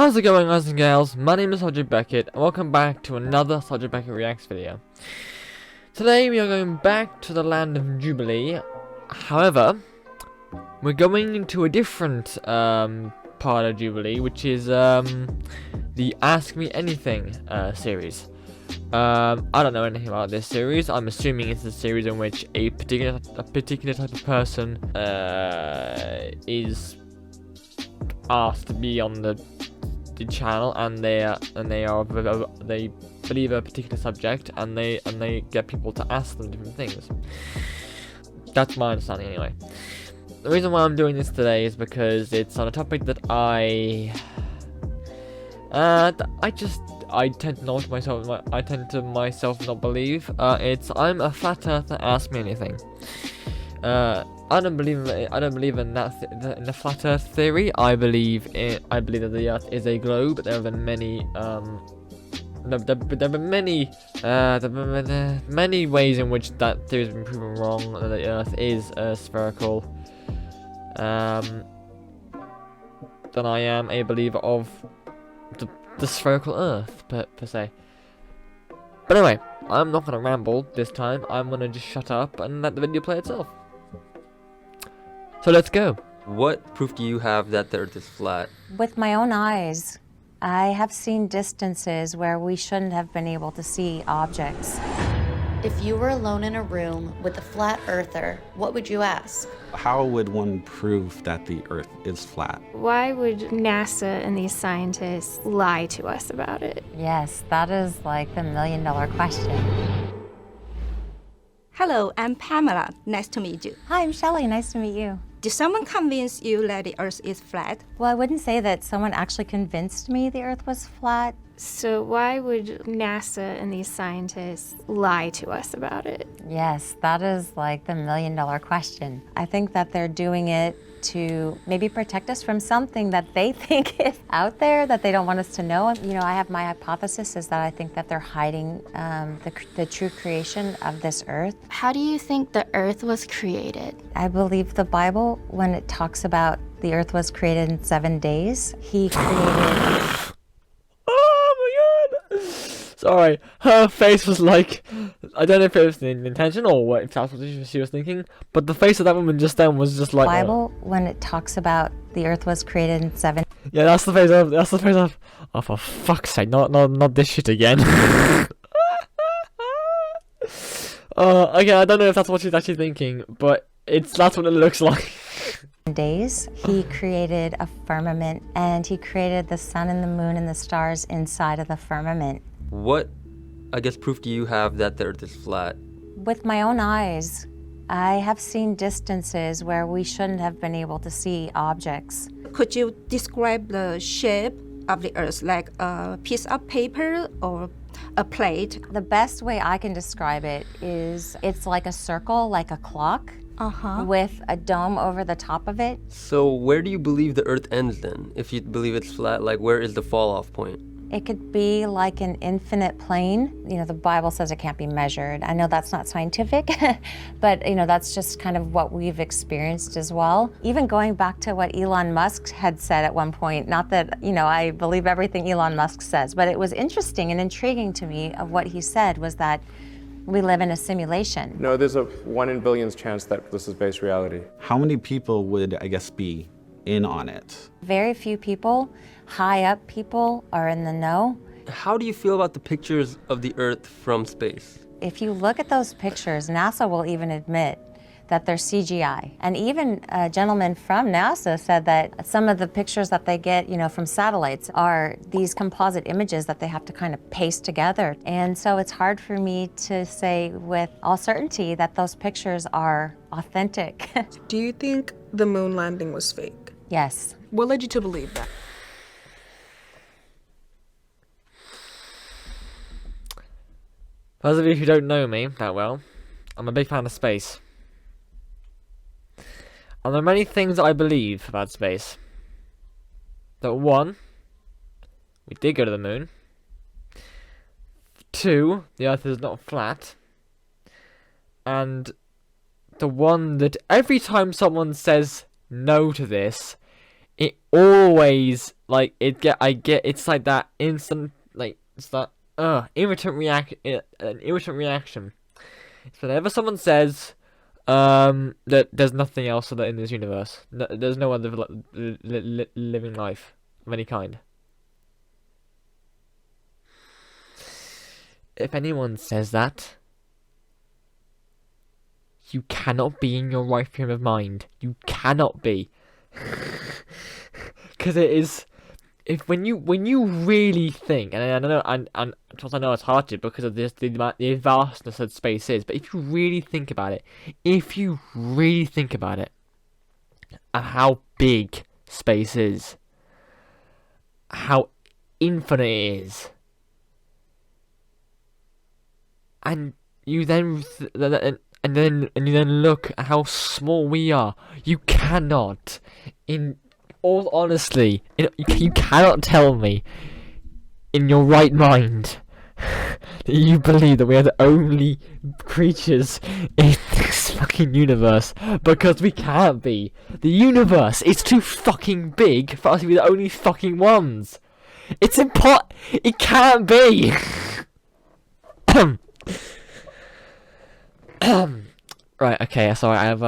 How's it going, guys and gals? My name is Beckett, and welcome back to another Beckett Reacts video. Today we are going back to the land of Jubilee. However, we're going into a different part of Jubilee, which is the Ask Me Anything series. I don't know anything about this series. I'm assuming it's a series in which a particular type of person is asked to be on the channel, and they believe a particular subject, and they get people to ask them different things. That's my understanding anyway. The reason why I'm doing this today is because it's on a topic that I tend to myself not believe. I'm a flat earther. Ask me anything. I don't believe in that in the flat Earth theory. I believe that the Earth is a globe. There have been many many ways in which that theory has been proven wrong. That the Earth is spherical. Than I am a believer of the spherical Earth per se. But anyway, I'm not gonna ramble this time. I'm gonna just shut up and let the video play itself. So let's go. What proof do you have that the Earth is flat? With my own eyes, I have seen distances where we shouldn't have been able to see objects. If you were alone in a room with a flat earther, what would you ask? How would one prove that the Earth is flat? Why would NASA and these scientists lie to us about it? Yes, that is like the million-dollar question. Hello, I'm Pamela. Nice to meet you. Hi, I'm Shelley. Nice to meet you. Did someone convince you that the Earth is flat? Well, I wouldn't say that someone actually convinced me the Earth was flat. So why would NASA and these scientists lie to us about it? Yes, that is like the million-dollar question. I think that they're doing it to maybe protect us from something that they think is out there that they don't want us to know. You know, I have my hypothesis is that I think that they're hiding the true creation of this Earth. How do you think the Earth was created? I believe the Bible, when it talks about the Earth was created in 7 days, He created... Sorry, her face was like, I don't know if it was an intention or what, if that's what she was thinking, but the face of that woman just then was just like... Bible, when it talks about the Earth was created in 7... Yeah, that's the face of... Oh, for fuck's sake, not this shit again. Okay, I don't know if that's what she's actually thinking, but that's what it looks like. Days, He created a firmament, and He created the sun and the moon and the stars inside of the firmament. What, proof do you have that the Earth is flat? With my own eyes, I have seen distances where we shouldn't have been able to see objects. Could you describe the shape of the Earth, like a piece of paper or a plate? The best way I can describe it is it's like a circle, like a clock, with a dome over the top of it. So where do you believe the Earth ends then? If you believe it's flat, like where is the fall-off point? It could be like an infinite plane. You know, the Bible says it can't be measured. I know that's not scientific, but you know, that's just kind of what we've experienced as well. Even going back to what Elon Musk had said at one point, not that, you know, I believe everything Elon Musk says, but it was interesting and intriguing to me of what he said was that we live in a simulation. No, there's a 1 in billions chance that this is based reality. How many people would, be in on it? Very few people, high up people, are in the know. How do you feel about the pictures of the Earth from space? If you look at those pictures, NASA will even admit that they're CGI. And even a gentleman from NASA said that some of the pictures that they get, you know, from satellites are these composite images that they have to kind of paste together. And so it's hard for me to say with all certainty that those pictures are authentic. Do you think the moon landing was fake? Yes. What led you to believe that? For those of you who don't know me that well, I'm a big fan of space. And there are many things that I believe about space. That 1, we did go to the moon. 2, the Earth is not flat. And the one that every time someone says no to this, it always like it's like that instant, like it's that an irritant reaction. It's whenever someone says that there's nothing else in this universe. No, there's no other living life of any kind. If anyone says that, you cannot be in your right frame of mind. You cannot be. Because it is, when you really think, and I know, and of course I know it's hard to because of the vastness that space is, but if you really think about it, of how big space is, how infinite it is, and you then look at how small we are, you cannot, in all honesty, you cannot tell me in your right mind that you believe that we are the only creatures in this fucking universe, because we can't be. The universe is too fucking big for us to be the only fucking ones. It's it can't be. Right, okay, sorry, I have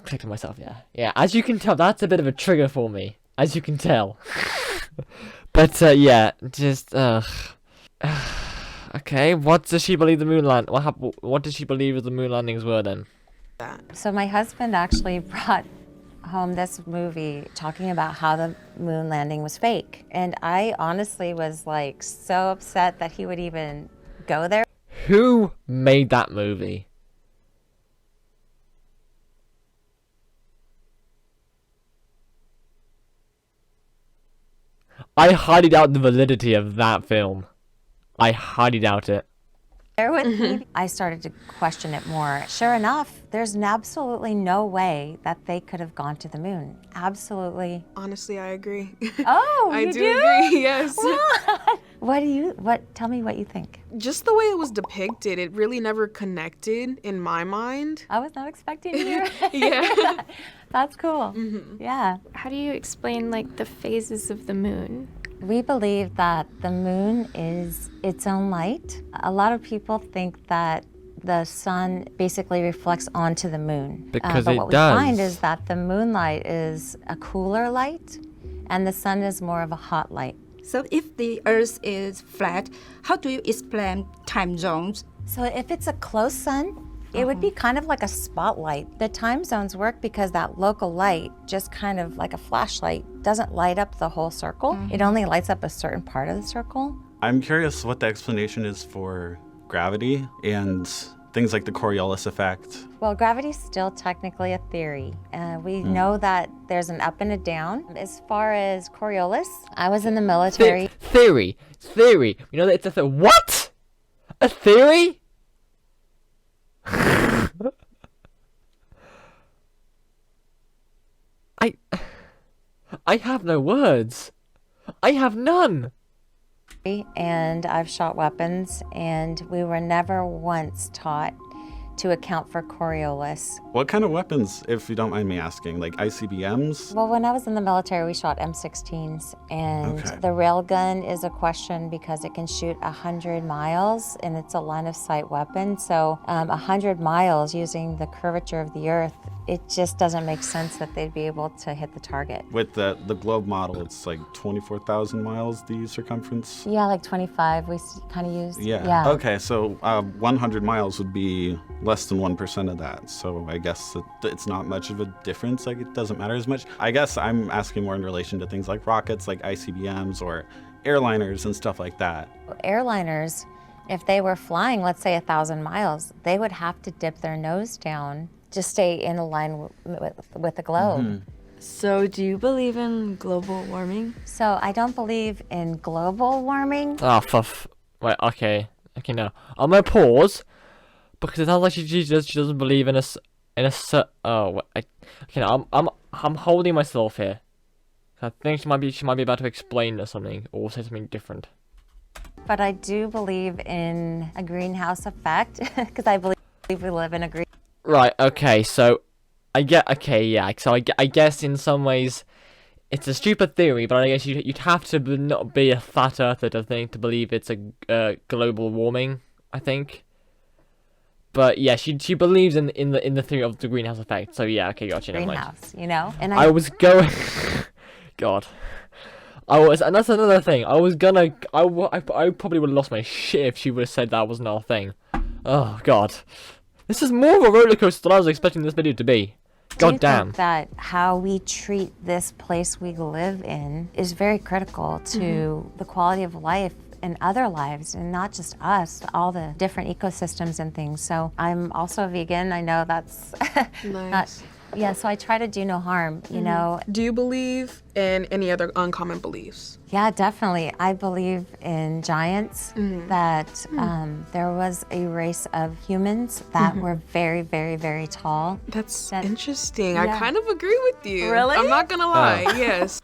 clicked on myself, yeah. As you can tell, that's a bit of a trigger for me, as you can tell. But yeah, just okay, what does she believe the moon land? What does she believe the moon landings were then? So my husband actually brought home this movie talking about how the moon landing was fake, and I honestly was like so upset that he would even go there. Who made that movie? I highly doubt the validity of that film. I highly doubt it. There with me, I started to question it more. Sure enough, there's absolutely no way that they could have gone to the moon. Absolutely. Honestly, I agree. Oh, I you do agree, yes. What? Tell me what you think. Just the way it was depicted, it really never connected in my mind. I was not expecting to hear. Yeah. That's cool. Mm-hmm. Yeah. How do you explain like the phases of the moon? We believe that the moon is its own light. A lot of people think that the sun basically reflects onto the moon. Because but it what does. we find is that the moonlight is a cooler light, and the sun is more of a hot light. So if the Earth is flat, how do you explain time zones? So if it's a close sun, it would be kind of like a spotlight. The time zones work because that local light, just kind of like a flashlight, doesn't light up the whole circle. It only lights up a certain part of the circle. I'm curious what the explanation is for gravity and things like the Coriolis effect. Well, gravity's still technically a theory. We know that there's an up and a down. As far as Coriolis, I was in the military. Theory. You know that it's what? A theory? I have no words. I have none. And I've shot weapons, and we were never once taught to account for Coriolis. What kind of weapons, if you don't mind me asking? Like ICBMs? Well, when I was in the military, we shot M16s, and Okay. the railgun is a question because it can shoot 100 miles, and it's a line-of-sight weapon. So 100 miles using the curvature of the Earth, it just doesn't make sense that they'd be able to hit the target. With the globe model, it's like 24,000 miles, the circumference? Yeah, like 25 we kind of use. Yeah. Okay, so 100 miles would be less than 1% of that. So I guess it's not much of a difference. Like, it doesn't matter as much. I guess I'm asking more in relation to things like rockets, like ICBMs or airliners and stuff like that. Airliners, if they were flying, let's say 1,000 miles, they would have to dip their nose down to stay in a line with the globe. So do you believe in global warming? So I don't believe in global warming. Oh, wait, okay, no. I'm gonna pause because it sounds like she doesn't believe in I'm holding myself here. I think she might be about to explain something or say something different. But I do believe in a greenhouse effect because I believe we live in a green. Right. Okay. So, I guess in some ways, it's a stupid theory, but I guess you'd have to not be a flat earther to believe it's a global warming. I think. But yeah, she believes in the theory of the greenhouse effect. So yeah, okay, gotcha. Never mind. Greenhouse, you know. And I was going. God. And that's another thing. I probably would have lost my shit if she would have said that was not a thing. Oh God. This is more of a roller coaster than I was expecting this video to be. God damn. Think that how we treat this place we live in is very critical to the quality of life in other lives, and not just us, all the different ecosystems and things. So I'm also a vegan. I know that's Nice. yeah, so I try to do no harm, you know. Do you believe in any other uncommon beliefs? Yeah, definitely. I believe in giants, that there was a race of humans that were very, very, very tall. That's That- interesting. yeah. I kind of agree with you. Really? I'm not gonna lie. Yes.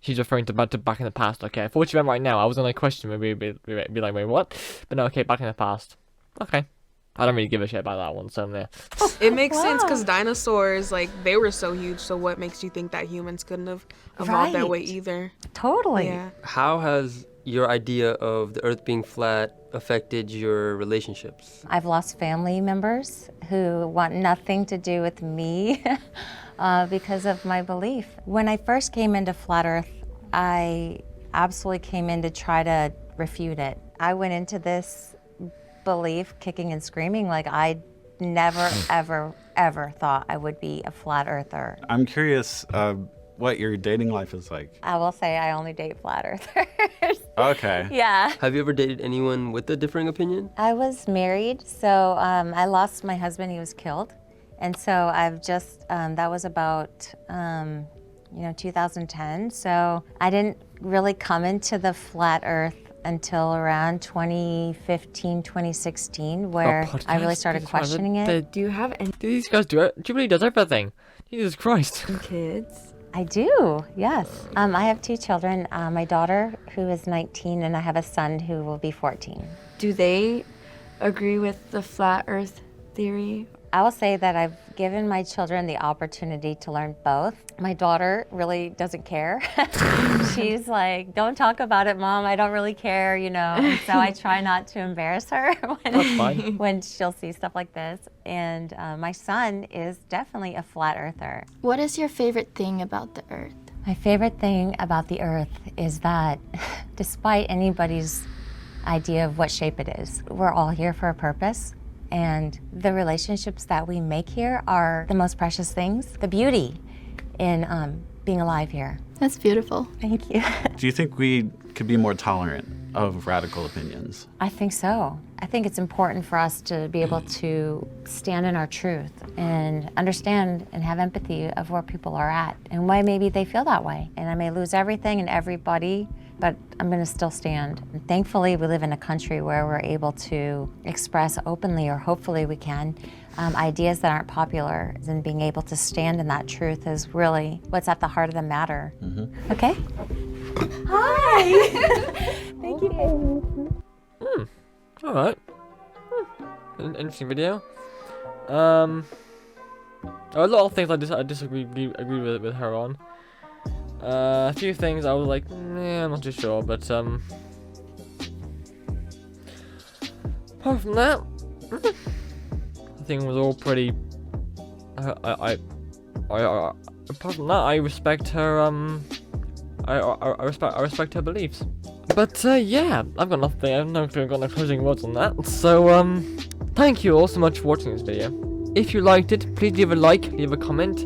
She's referring to back in the past. Okay, I thought you meant right now. I was gonna question, maybe be like, wait, what? But no, okay, back in the past. Okay. I don't really give a shit about that one, so yeah. It makes sense because dinosaurs, like, they were so huge. So what makes you think that humans couldn't have evolved that way Right. either? Totally. Yeah. How has your idea of the Earth being flat affected your relationships? I've lost family members who want nothing to do with me because of my belief. When I first came into Flat Earth, I absolutely came in to try to refute it. I went into this belief kicking and screaming like I never, ever thought I would be a flat earther. I'm curious what your dating life is like. I will say I only date flat earthers. Okay. Yeah. Have you ever dated anyone with a differing opinion? I was married, so I lost my husband. He was killed. And so I've just, that was about, 2010. So I didn't really come into the flat earth until around 2015, 2016, where I really started questioning it. Do you have any These guys do it. Jubilee does everything. Jesus Christ. kids? I do, yes. I have 2 children, my daughter who is 19 and I have a son who will be 14. Do they agree with the flat earth theory? I will say that I've given my children the opportunity to learn both. My daughter really doesn't care. She's like, don't talk about it, Mom, I don't really care, And so I try not to embarrass her when she'll see stuff like this. And my son is definitely a flat earther. What is your favorite thing about the Earth? My favorite thing about the Earth is that despite anybody's idea of what shape it is, we're all here for a purpose. And the relationships that we make here are the most precious things, the beauty in being alive here. That's beautiful. Thank you. Do you think we could be more tolerant of radical opinions? I think so. I think it's important for us to be able to stand in our truth and understand and have empathy of where people are at and why maybe they feel that way. And I may lose everything and everybody, but I'm gonna still stand. And thankfully, we live in a country where we're able to express openly, or hopefully we can, ideas that aren't popular, and being able to stand in that truth is really what's at the heart of the matter. Okay? Hi! Thank you. Alright. Interesting video. A lot of things I disagree agree with her on. A few things I was like, I'm not too sure, but apart from that, I think it was all pretty. Apart from that, I respect her. I respect her beliefs. But yeah, I've got nothing. I've got no closing words on that. So thank you all so much for watching this video. If you liked it, please leave a like, leave a comment.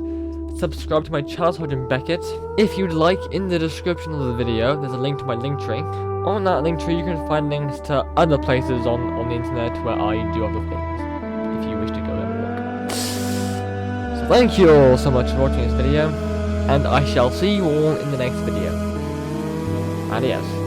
Subscribe to my channel, Sergeant Beckett. If you'd like, in the description of the video, there's a link to my Linktree. On that Linktree, you can find links to other places on the internet where I do other things, if you wish to go and look. So thank you all so much for watching this video, and I shall see you all in the next video. Adios.